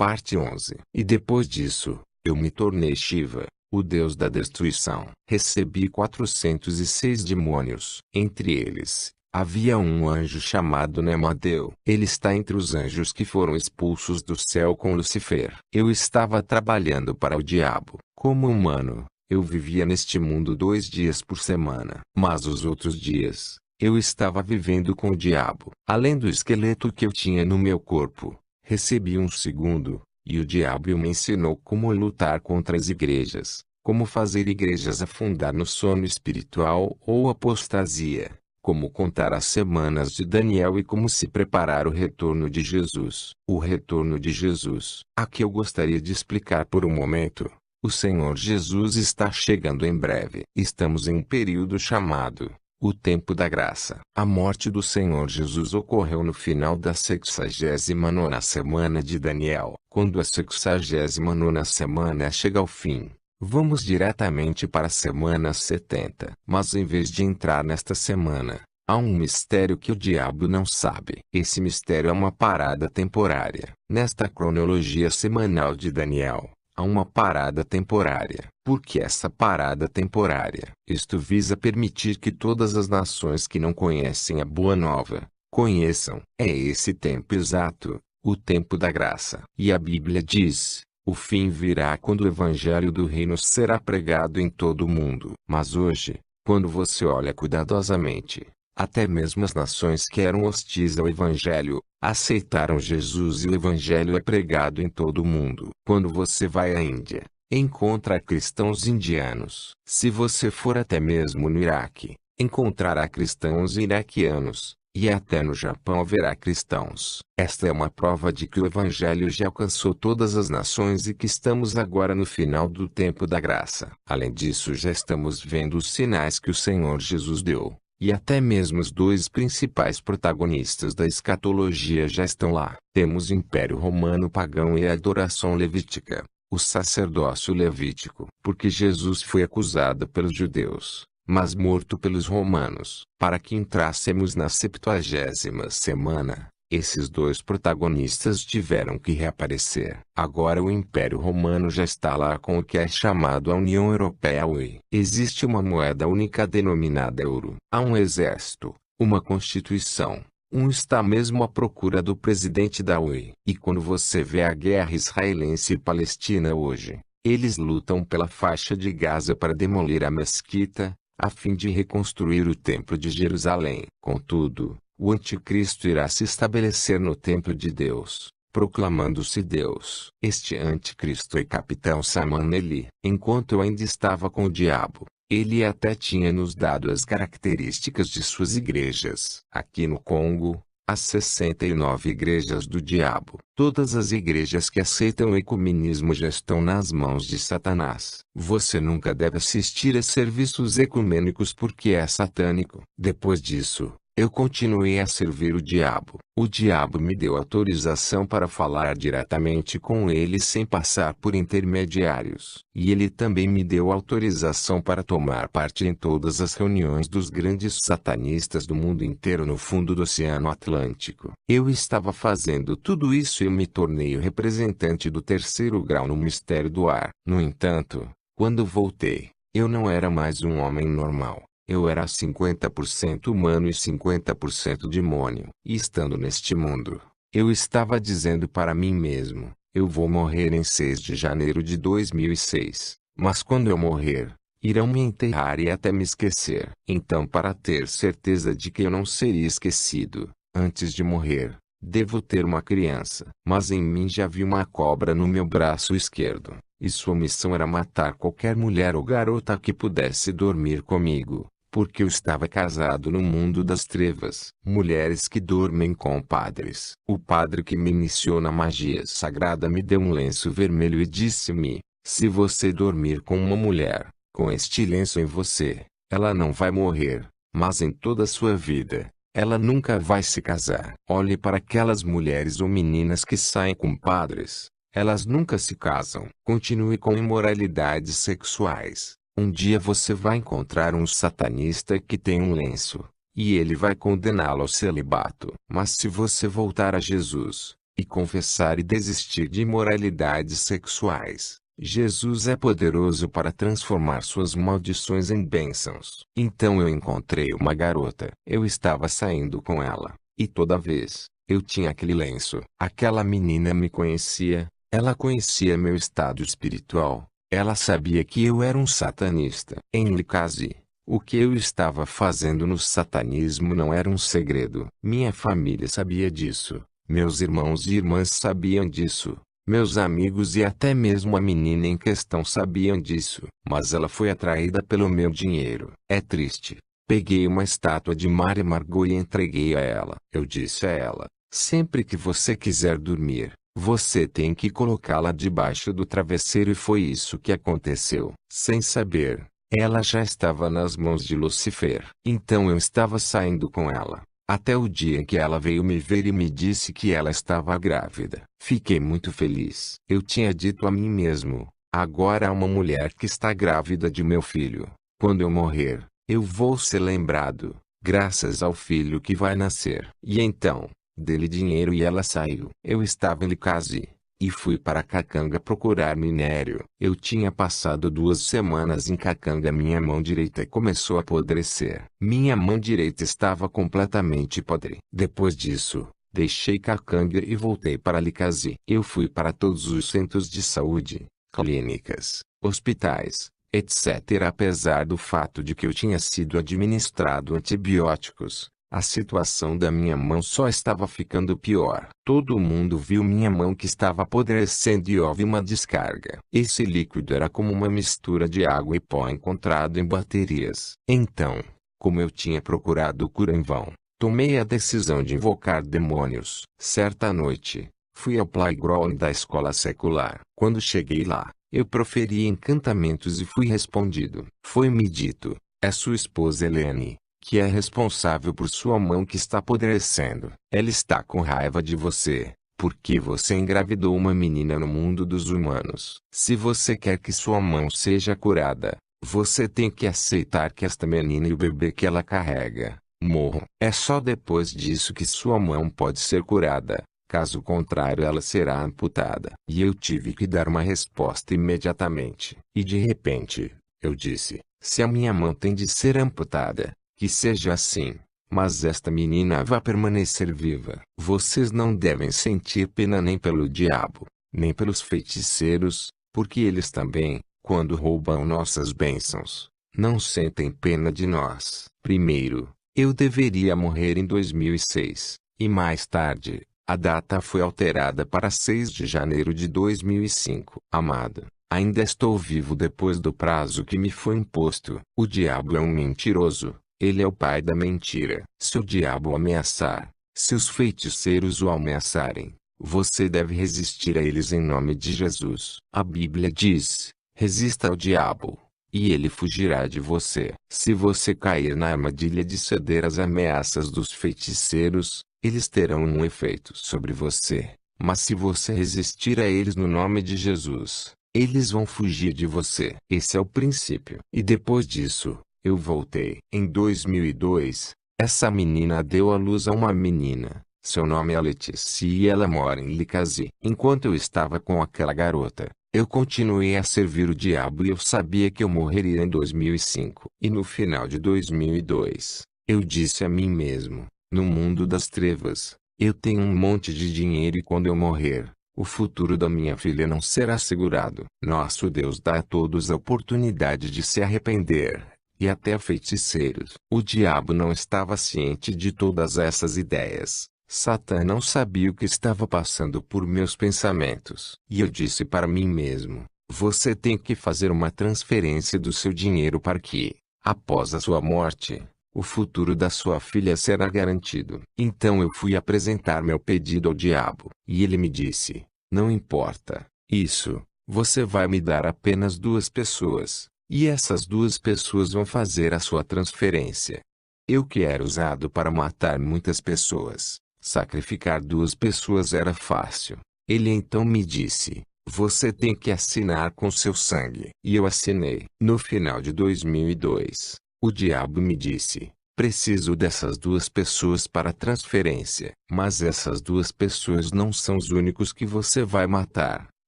Parte 11. E depois disso, eu me tornei Shiva, o deus da destruição. Recebi 406 demônios. Entre eles, havia um anjo chamado Nemadeu. Ele está entre os anjos que foram expulsos do céu com Lucifer. Eu estava trabalhando para o diabo. Como humano, eu vivia neste mundo 2 dias por semana. Mas os outros dias, eu estava vivendo com o diabo. Além do esqueleto que eu tinha no meu corpo, recebi um segundo, e o diabo me ensinou como lutar contra as igrejas, como fazer igrejas afundar no sono espiritual ou apostasia, como contar as semanas de Daniel e como se preparar o retorno de Jesus. O retorno de Jesus. Aqui eu gostaria de explicar por um momento. O Senhor Jesus está chegando em breve. Estamos em um período chamado o tempo da graça. A morte do Senhor Jesus ocorreu no final da 69ª semana de Daniel. Quando a 69ª semana chega ao fim, vamos diretamente para a semana 70. Mas em vez de entrar nesta semana, há um mistério que o diabo não sabe. Esse mistério é uma parada temporária. Nesta cronologia semanal de Daniel, há uma parada temporária. Por que essa parada temporária? Isto visa permitir que todas as nações que não conhecem a Boa Nova, conheçam. É esse tempo exato, o tempo da graça. E a Bíblia diz, o fim virá quando o Evangelho do Reino será pregado em todo o mundo. Mas hoje, quando você olha cuidadosamente, até mesmo as nações que eram hostis ao Evangelho, aceitaram Jesus e o Evangelho é pregado em todo o mundo. Quando você vai à Índia, encontra cristãos indianos. Se você for até mesmo no Iraque, encontrará cristãos iraquianos, e até no Japão haverá cristãos. Esta é uma prova de que o Evangelho já alcançou todas as nações e que estamos agora no final do tempo da graça. Além disso, já estamos vendo os sinais que o Senhor Jesus deu. E até mesmo os 2 principais protagonistas da escatologia já estão lá. Temos o Império Romano pagão e a adoração levítica, o sacerdócio levítico. Porque Jesus foi acusado pelos judeus, mas morto pelos romanos. Para que entrássemos na 70ª semana, esses 2 protagonistas tiveram que reaparecer. Agora o Império Romano já está lá com o que é chamado a União Europeia (UE). Existe uma moeda única denominada euro. Há um exército, uma constituição. Está mesmo à procura do presidente da UE. E quando você vê a guerra israelense e palestina hoje, eles lutam pela faixa de Gaza para demolir a mesquita, a fim de reconstruir o templo de Jerusalém. Contudo, o anticristo irá se estabelecer no templo de Deus, proclamando-se Deus. Este anticristo é capitão Samaneli. Enquanto eu ainda estava com o diabo, ele até tinha nos dado as características de suas igrejas. Aqui no Congo, as 69 igrejas do diabo. Todas as igrejas que aceitam o ecumenismo já estão nas mãos de Satanás. Você nunca deve assistir a serviços ecumênicos porque é satânico. Depois disso, eu continuei a servir o diabo. O diabo me deu autorização para falar diretamente com ele sem passar por intermediários. E ele também me deu autorização para tomar parte em todas as reuniões dos grandes satanistas do mundo inteiro no fundo do Oceano Atlântico. Eu estava fazendo tudo isso e me tornei o representante do 3º grau no mistério do ar. No entanto, quando voltei, eu não era mais um homem normal. Eu era 50% humano e 50% demônio. E estando neste mundo, eu estava dizendo para mim mesmo, eu vou morrer em 6 de janeiro de 2006. Mas quando eu morrer, irão me enterrar e até me esquecer. Então, para ter certeza de que eu não seria esquecido, antes de morrer, devo ter uma criança. Mas em mim já vi uma cobra no meu braço esquerdo, e sua missão era matar qualquer mulher ou garota que pudesse dormir comigo. Porque eu estava casado no mundo das trevas. Mulheres que dormem com padres. O padre que me iniciou na magia sagrada me deu um lenço vermelho e disse-me, se você dormir com uma mulher, com este lenço em você, ela não vai morrer, mas em toda a sua vida, ela nunca vai se casar. Olhe para aquelas mulheres ou meninas que saem com padres. Elas nunca se casam. Continue com imoralidades sexuais. Um dia você vai encontrar um satanista que tem um lenço, e ele vai condená-lo ao celibato. Mas se você voltar a Jesus, e confessar e desistir de imoralidades sexuais. Jesus é poderoso para transformar suas maldições em bênçãos. Então eu encontrei uma garota. Eu estava saindo com ela, e toda vez, eu tinha aquele lenço. Aquela menina me conhecia, ela conhecia meu estado espiritual, ela sabia que eu era um satanista. Em Likasi, o que eu estava fazendo no satanismo não era um segredo. Minha família sabia disso, meus irmãos e irmãs sabiam disso. Meus amigos e até mesmo a menina em questão sabiam disso, mas ela foi atraída pelo meu dinheiro. É triste. Peguei uma estátua de Maria Margot e entreguei a ela. Eu disse a ela: sempre que você quiser dormir, você tem que colocá-la debaixo do travesseiro, e foi isso que aconteceu. Sem saber, ela já estava nas mãos de Lucifer. Então eu estava saindo com ela, até o dia em que ela veio me ver e me disse que ela estava grávida. Fiquei muito feliz. Eu tinha dito a mim mesmo: agora há uma mulher que está grávida de meu filho. Quando eu morrer, eu vou ser lembrado, graças ao filho que vai nascer. E então, dei-lhe dinheiro e ela saiu. Eu estava em Likasi, e fui para Cacanga procurar minério. Eu tinha passado 2 semanas em Cacanga. Minha mão direita começou a apodrecer. Minha mão direita estava completamente podre. Depois disso, deixei Cacanga e voltei para Likasi. Eu fui para todos os centros de saúde, clínicas, hospitais, etc. Apesar do fato de que eu tinha sido administrado antibióticos, a situação da minha mão só estava ficando pior. Todo mundo viu minha mão que estava apodrecendo e houve uma descarga. Esse líquido era como uma mistura de água e pó encontrado em baterias. Então, como eu tinha procurado cura em vão, tomei a decisão de invocar demônios. Certa noite, fui ao playground da escola secular. Quando cheguei lá, eu proferi encantamentos e fui respondido. Foi-me dito: é sua esposa Helene, que é responsável por sua mão que está apodrecendo. Ela está com raiva de você, porque você engravidou uma menina no mundo dos humanos. Se você quer que sua mão seja curada, você tem que aceitar que esta menina e o bebê que ela carrega morram. É só depois disso que sua mão pode ser curada. Caso contrário, ela será amputada. E eu tive que dar uma resposta imediatamente. E de repente, eu disse: se a minha mão tem de ser amputada, que seja assim, mas esta menina vai permanecer viva. Vocês não devem sentir pena nem pelo diabo, nem pelos feiticeiros, porque eles também, quando roubam nossas bênçãos, não sentem pena de nós. Primeiro, eu deveria morrer em 2006, e mais tarde, a data foi alterada para 6 de janeiro de 2005. Amado, ainda estou vivo depois do prazo que me foi imposto. O diabo é um mentiroso. Ele é o pai da mentira. Se o diabo o ameaçar, se os feiticeiros o ameaçarem, você deve resistir a eles em nome de Jesus. A Bíblia diz: resista ao diabo, e ele fugirá de você. Se você cair na armadilha de ceder às ameaças dos feiticeiros, eles terão um efeito sobre você. Mas se você resistir a eles no nome de Jesus, eles vão fugir de você. Esse é o princípio. E depois disso, eu voltei. Em 2002, essa menina deu à luz a uma menina. Seu nome é Letícia e ela mora em Likasi. Enquanto eu estava com aquela garota, eu continuei a servir o diabo e eu sabia que eu morreria em 2005. E no final de 2002, eu disse a mim mesmo: no mundo das trevas, eu tenho um monte de dinheiro e quando eu morrer, o futuro da minha filha não será assegurado. Nosso Deus dá a todos a oportunidade de se arrepender. E até a feiticeiros. O diabo não estava ciente de todas essas ideias. Satã não sabia o que estava passando por meus pensamentos. E eu disse para mim mesmo: você tem que fazer uma transferência do seu dinheiro para que, após a sua morte, o futuro da sua filha será garantido. Então eu fui apresentar meu pedido ao diabo. E ele me disse: não importa isso, você vai me dar apenas 2 pessoas. E essas 2 pessoas vão fazer a sua transferência. Eu que era usado para matar muitas pessoas, sacrificar 2 pessoas era fácil. Ele então me disse: você tem que assinar com seu sangue. E eu assinei. No final de 2002, o diabo me disse: Preciso dessas duas pessoas para a transferência. Mas essas duas pessoas não são os únicos que você vai matar,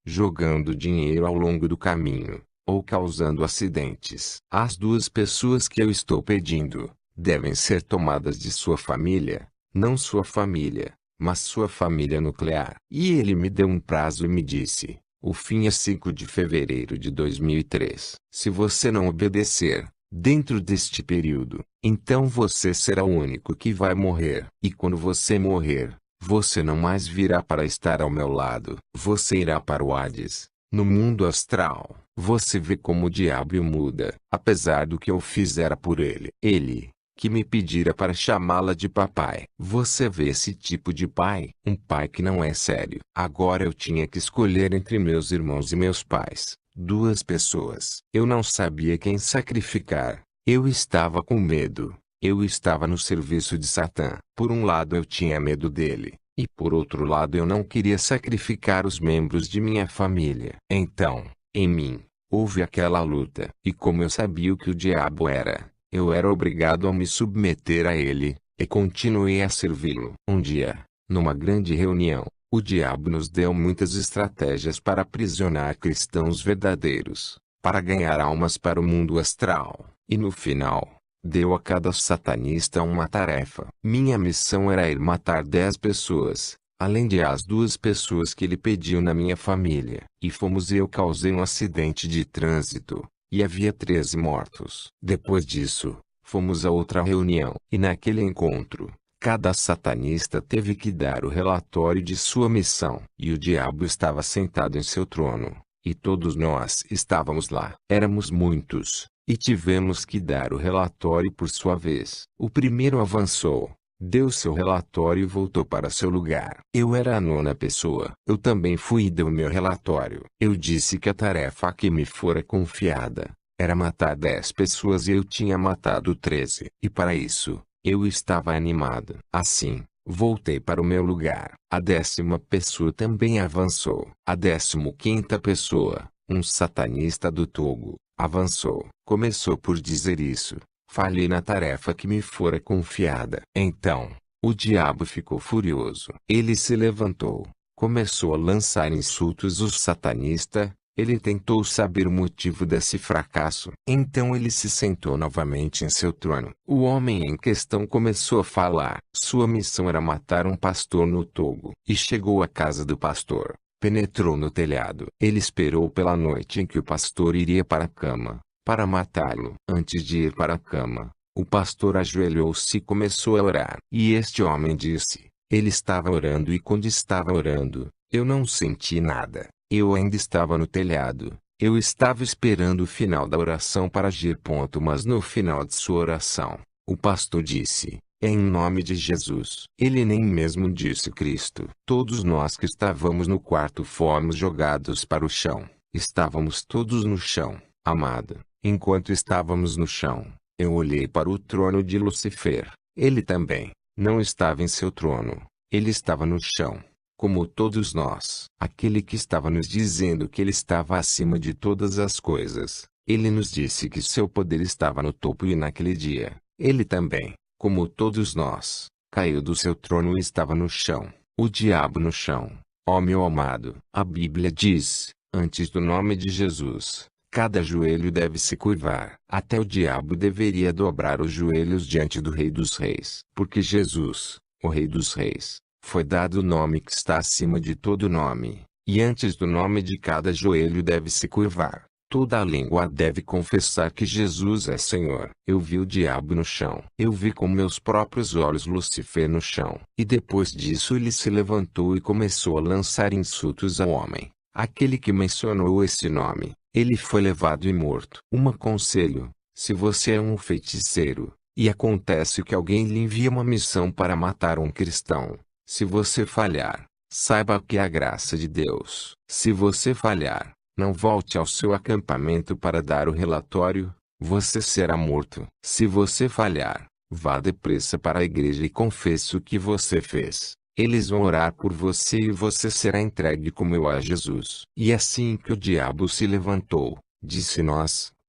jogando dinheiro ao longo do caminho, ou causando acidentes. As duas pessoas que eu estou pedindo devem ser tomadas de sua família, não sua família, mas sua família nuclear. E ele me deu um prazo e me disse: o fim é 5 de fevereiro de 2003. Se você não obedecer dentro deste período, então você será o único que vai morrer. E quando você morrer, você não mais virá para estar ao meu lado. Você irá para o Hades. No mundo astral, você vê como o diabo muda. Apesar do que eu fizera por ele, ele que me pedira para chamá-la de papai. Você vê esse tipo de pai? Um pai que não é sério. Agora eu tinha que escolher entre meus irmãos e meus pais. Duas pessoas. Eu não sabia quem sacrificar. Eu estava com medo. Eu estava no serviço de Satã. Por um lado eu tinha medo dele, e por outro lado eu não queria sacrificar os membros de minha família. Então, em mim, houve aquela luta. E como eu sabia o que o diabo era, eu era obrigado a me submeter a ele, e continuei a servi-lo. Um dia, numa grande reunião, o diabo nos deu muitas estratégias para aprisionar cristãos verdadeiros, para ganhar almas para o mundo astral, e no final, deu a cada satanista uma tarefa. Minha missão era ir matar 10 pessoas, além de as 2 pessoas que ele pediu na minha família. E eu causei um acidente de trânsito, e havia 13 mortos. Depois disso, fomos a outra reunião. E naquele encontro, cada satanista teve que dar o relatório de sua missão. E o diabo estava sentado em seu trono, e todos nós estávamos lá. Éramos muitos, e tivemos que dar o relatório por sua vez. O primeiro avançou, deu seu relatório e voltou para seu lugar. Eu era a 9ª pessoa. Eu também fui e deu meu relatório. Eu disse que a tarefa que me fora confiada era matar 10 pessoas e eu tinha matado 13. E para isso, eu estava animado. Assim, voltei para o meu lugar. A 10ª pessoa também avançou. A 15ª pessoa, um satanista do Togo, avançou. Começou por dizer isso: falhei na tarefa que me fora confiada. Então, o diabo ficou furioso. Ele se levantou, começou a lançar insultos ao satanista. Ele tentou saber o motivo desse fracasso. Então ele se sentou novamente em seu trono. O homem em questão começou a falar. Sua missão era matar um pastor no Togo. E chegou à casa do pastor. Penetrou no telhado. Ele esperou pela noite em que o pastor iria para a cama, para matá-lo. Antes de ir para a cama, o pastor ajoelhou-se e começou a orar. E este homem disse: ele estava orando e quando estava orando, eu não senti nada. Eu ainda estava no telhado. Eu estava esperando o final da oração para agir. Mas no final de sua oração, o pastor disse: é em nome de Jesus. Ele nem mesmo disse Cristo. Todos nós que estávamos no quarto fomos jogados para o chão. Estávamos todos no chão, amado. Enquanto estávamos no chão, eu olhei para o trono de Lucifer. Ele também não estava em seu trono. Ele estava no chão, como todos nós. Aquele que estava nos dizendo que ele estava acima de todas as coisas. Ele nos disse que seu poder estava no topo e naquele dia, ele também, como todos nós, caiu do seu trono e estava no chão. O diabo no chão. Ó meu amado, a Bíblia diz: antes do nome de Jesus, cada joelho deve se curvar. Até o diabo deveria dobrar os joelhos diante do Rei dos Reis. Porque Jesus, o Rei dos Reis, foi dado o nome que está acima de todo nome. E antes do nome de cada joelho deve se curvar. Toda a língua deve confessar que Jesus é Senhor. Eu vi o diabo no chão. Eu vi com meus próprios olhos Lucifer no chão. E depois disso ele se levantou e começou a lançar insultos ao homem. Aquele que mencionou esse nome, ele foi levado e morto. Um conselho: se você é um feiticeiro, e acontece que alguém lhe envia uma missão para matar um cristão, se você falhar, saiba que é a graça de Deus. Se você falhar, não volte ao seu acampamento para dar o relatório, você será morto. Se você falhar, vá depressa para a igreja e confesse o que você fez. Eles vão orar por você e você será entregue como eu a Jesus. E assim que o diabo se levantou, disse: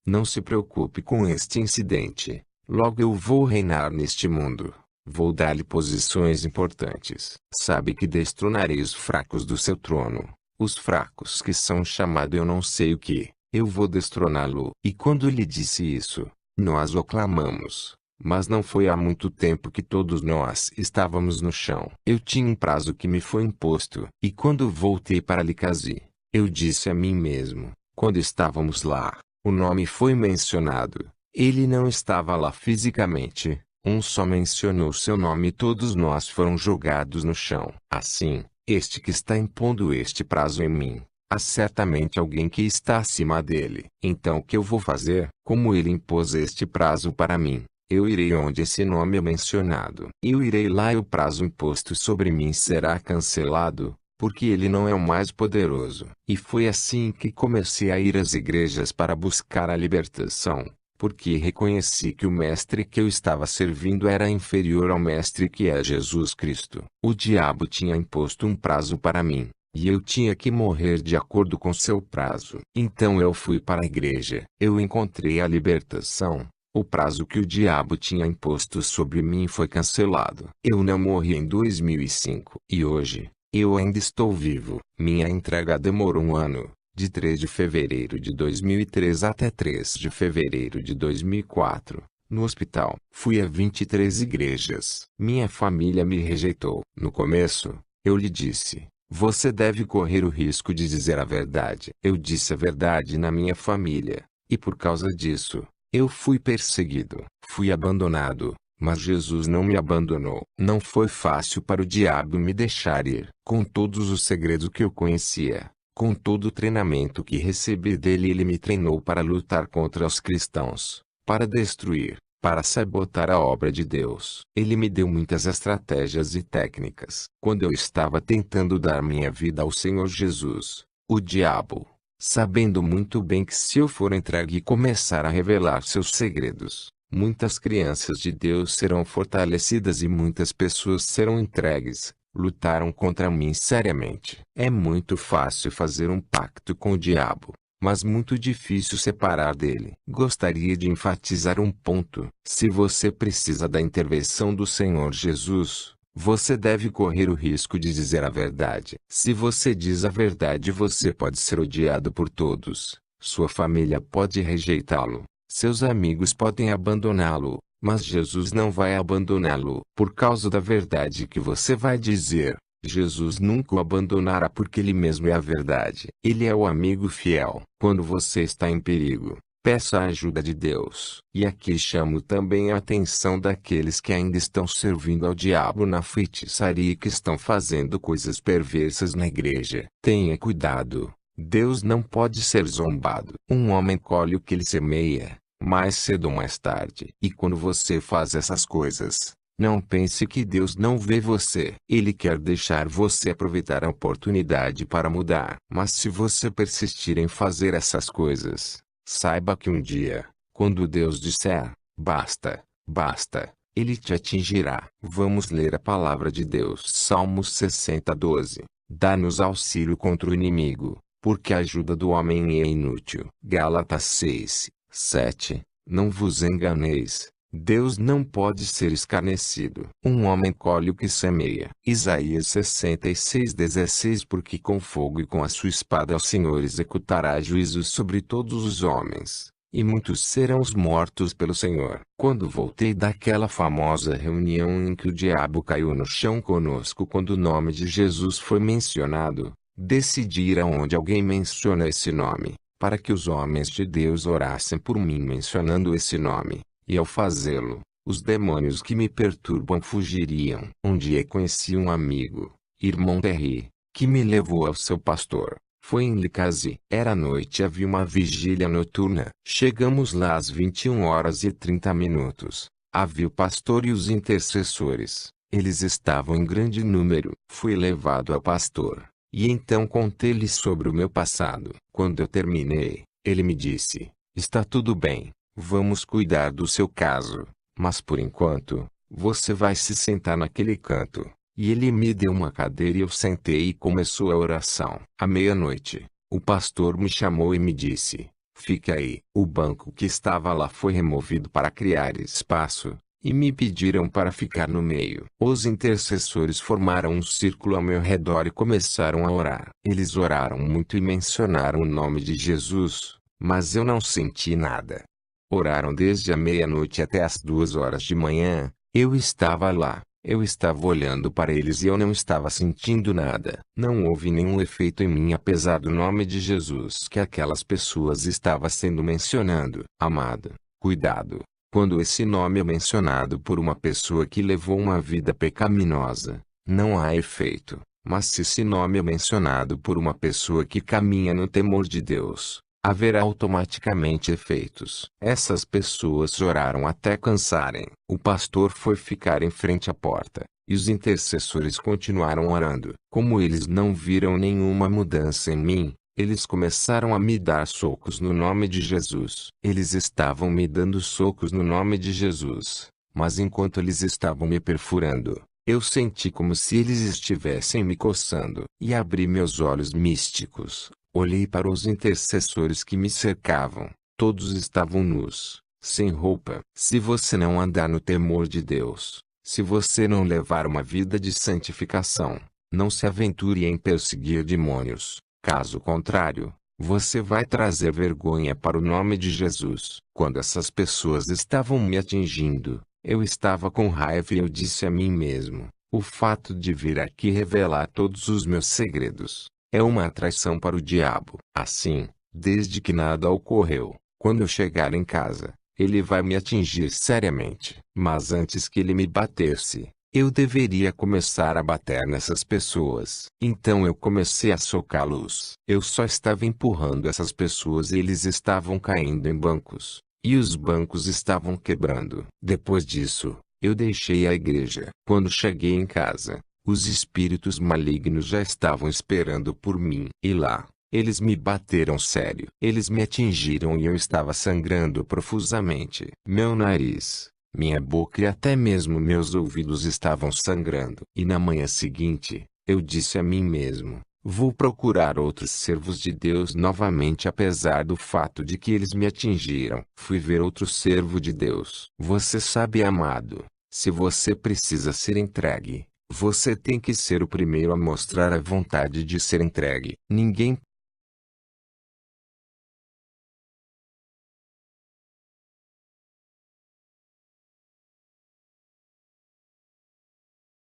não se preocupe com este incidente. Logo eu vou reinar neste mundo. Vou dar-lhe posições importantes. Sabe que destronarei os fracos do seu trono. Os fracos que são chamados eu não sei o que. Eu vou destroná-lo. E quando lhe disse isso, nós o clamamos. Mas não foi há muito tempo que todos nós estávamos no chão. Eu tinha um prazo que me foi imposto. E quando voltei para Licasi, eu disse a mim mesmo, quando estávamos lá, o nome foi mencionado. Ele não estava lá fisicamente. Um só mencionou seu nome e todos nós foram jogados no chão. Assim, este que está impondo este prazo em mim, há certamente alguém que está acima dele. Então o que eu vou fazer? Como ele impôs este prazo para mim, eu irei onde esse nome é mencionado. Eu irei lá e o prazo imposto sobre mim será cancelado, porque ele não é o mais poderoso. E foi assim que comecei a ir às igrejas para buscar a libertação. Porque reconheci que o mestre que eu estava servindo era inferior ao mestre que é Jesus Cristo. O diabo tinha imposto um prazo para mim, e eu tinha que morrer de acordo com seu prazo. Então eu fui para a igreja. Eu encontrei a libertação. O prazo que o diabo tinha imposto sobre mim foi cancelado. Eu não morri em 2005. E hoje, eu ainda estou vivo. Minha entrega demorou um ano. De 3 de fevereiro de 2003 até 3 de fevereiro de 2004, no hospital. Fui a 23 igrejas. Minha família me rejeitou. No começo, eu lhe disse, você deve correr o risco de dizer a verdade. Eu disse a verdade na minha família, e por causa disso, eu fui perseguido. Fui abandonado, mas Jesus não me abandonou. Não foi fácil para o diabo me deixar ir. Com todos os segredos que eu conhecia, com todo o treinamento que recebi dele, ele me treinou para lutar contra os cristãos, para destruir, para sabotar a obra de Deus. Ele me deu muitas estratégias e técnicas. Quando eu estava tentando dar minha vida ao Senhor Jesus, o diabo, sabendo muito bem que se eu for entregue e começar a revelar seus segredos, muitas crianças de Deus serão fortalecidas e muitas pessoas serão entregues, lutaram contra mim seriamente. É muito fácil fazer um pacto com o diabo, mas muito difícil separar dele. Gostaria de enfatizar um ponto. Se você precisa da intervenção do Senhor Jesus, você deve correr o risco de dizer a verdade. Se você diz a verdade, você pode ser odiado por todos. Sua família pode rejeitá-lo. Seus amigos podem abandoná-lo. Mas Jesus não vai abandoná-lo. Por causa da verdade que você vai dizer, Jesus nunca o abandonará porque ele mesmo é a verdade. Ele é o amigo fiel. Quando você está em perigo, peça a ajuda de Deus. E aqui chamo também a atenção daqueles que ainda estão servindo ao diabo na feitiçaria e que estão fazendo coisas perversas na igreja. Tenha cuidado. Deus não pode ser zombado. Um homem colhe o que ele semeia, mais cedo ou mais tarde. E quando você faz essas coisas, não pense que Deus não vê você. Ele quer deixar você aproveitar a oportunidade para mudar. Mas se você persistir em fazer essas coisas, saiba que um dia, quando Deus disser, basta, basta, Ele te atingirá. Vamos ler a palavra de Deus. Salmos 60:12. Dá-nos auxílio contra o inimigo, porque a ajuda do homem é inútil. Gálatas 6:7. Não vos enganeis. Deus não pode ser escarnecido. Um homem colhe o que semeia. Isaías 66:16. Porque com fogo e com a sua espada o Senhor executará juízos sobre todos os homens, e muitos serão os mortos pelo Senhor. Quando voltei daquela famosa reunião em que o diabo caiu no chão conosco quando o nome de Jesus foi mencionado, decidi ir aonde alguém menciona esse nome, para que os homens de Deus orassem por mim mencionando esse nome, e ao fazê-lo, os demônios que me perturbam fugiriam. Um dia conheci um amigo, irmão Terry, que me levou ao seu pastor. Foi em Licasi. Era noite e havia uma vigília noturna. Chegamos lá às 21h30. Havia o pastor e os intercessores. Eles estavam em grande número. Fui levado ao pastor, e então contei-lhe sobre o meu passado. Quando eu terminei, ele me disse, está tudo bem, vamos cuidar do seu caso, mas por enquanto, você vai se sentar naquele canto. E ele me deu uma cadeira e eu sentei e começou a oração. À meia-noite, o pastor me chamou e me disse, Fique aí. O banco que estava lá foi removido para criar espaço, e me pediram para ficar no meio. Os intercessores formaram um círculo ao meu redor e começaram a orar. Eles oraram muito e mencionaram o nome de Jesus, mas eu não senti nada. Oraram desde a meia-noite até as 2 horas de manhã. Eu estava lá. Eu estava olhando para eles e eu não estava sentindo nada. Não houve nenhum efeito em mim apesar do nome de Jesus que aquelas pessoas estavam sendo mencionando. Amado, cuidado. Quando esse nome é mencionado por uma pessoa que levou uma vida pecaminosa, não há efeito. Mas se esse nome é mencionado por uma pessoa que caminha no temor de Deus, haverá automaticamente efeitos. Essas pessoas oraram até cansarem. O pastor foi ficar em frente à porta, e os intercessores continuaram orando. Como eles não viram nenhuma mudança em mim, eles começaram a me dar socos no nome de Jesus. Eles estavam me dando socos no nome de Jesus, mas enquanto eles estavam me perfurando, eu senti como se eles estivessem me coçando. E abri meus olhos místicos. Olhei para os intercessores que me cercavam. Todos estavam nus, sem roupa. Se você não andar no temor de Deus, se você não levar uma vida de santificação, não se aventure em perseguir demônios. Caso contrário, você vai trazer vergonha para o nome de Jesus. Quando essas pessoas estavam me atingindo, eu estava com raiva e eu disse a mim mesmo: o fato de vir aqui revelar todos os meus segredos é uma traição para o diabo. Assim, desde que nada ocorreu, quando eu chegar em casa, ele vai me atingir seriamente. Mas antes que ele me batesse, eu deveria começar a bater nessas pessoas. Então eu comecei a socá-los. Eu só estava empurrando essas pessoas e eles estavam caindo em bancos, e os bancos estavam quebrando. Depois disso, eu deixei a igreja. Quando cheguei em casa, os espíritos malignos já estavam esperando por mim. E lá, eles me bateram sério. Eles me atingiram e eu estava sangrando profusamente. Meu nariz, minha boca e até mesmo meus ouvidos estavam sangrando. E na manhã seguinte, eu disse a mim mesmo: vou procurar outros servos de Deus novamente apesar do fato de que eles me atingiram. Fui ver outro servo de Deus. Você sabe, amado, se você precisa ser entregue, você tem que ser o primeiro a mostrar a vontade de ser entregue. Ninguém